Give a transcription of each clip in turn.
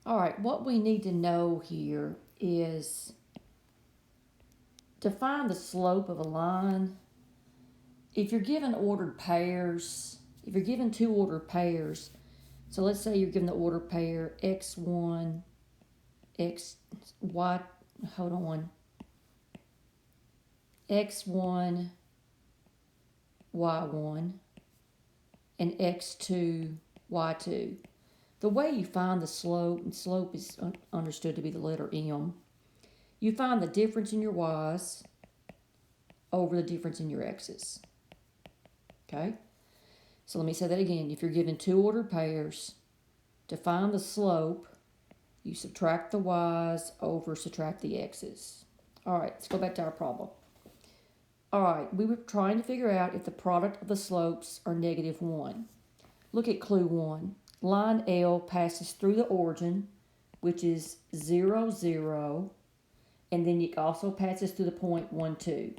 All right, what we need to know here is to find the slope of a line. If you're given ordered pairs, if you're given two ordered pairs, so let's say you're given the ordered pair x1, x, y, hold on, x1, y1, and x2, y2. The way you find the slope, and slope is understood to be the letter m, you find the difference in your y's over the difference in your x's. Okay? So let me say that again. If you're given two ordered pairs, to find the slope, you subtract the y's over subtract the x's. All right, let's go back to our problem. All right, we were trying to figure out if the product of the slopes are -1. Look at clue 1. Line L passes through the origin, which is 0, 0, and then it also passes through the point 1, 2.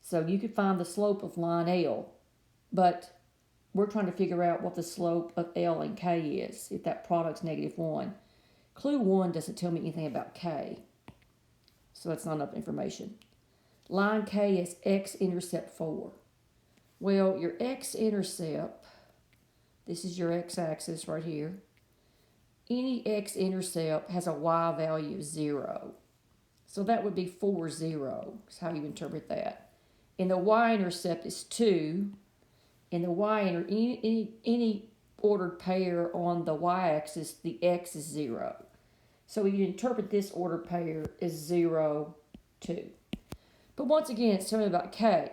So you could find the slope of line L, but we're trying to figure out what the slope of L and K is, if that product's -1. Clue 1 doesn't tell me anything about K, so that's not enough information. Line K is x-intercept 4. Well, your x-intercept, this is your x-axis right here. Any x-intercept has a y value of 0. So that would be 4, 0, is how you interpret that. And the y-intercept is 2. And the any ordered pair on the y-axis, the x is 0. So you interpret this ordered pair as 0, 2. But once again, it's telling me about k,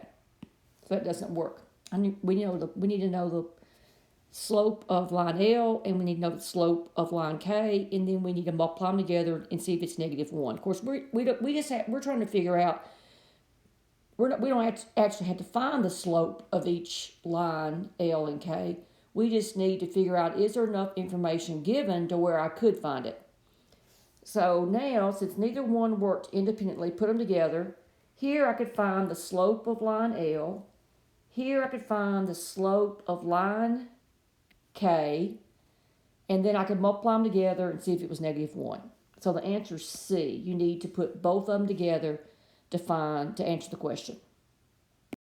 so that doesn't work. We need to know the slope of line L, and we need to know the slope of line K, and then we need to multiply them together and see if it's -1. Of course, we're trying to figure out. We don't actually have to find the slope of each line L and K. We just need to figure out, is there enough information given to where I could find it. So now, since neither one worked independently, put them together. Here I could find the slope of line L. Here I could find the slope of line K. And then I could multiply them together and see if it was -1. So the answer is C. You need to put both of them together to answer the question.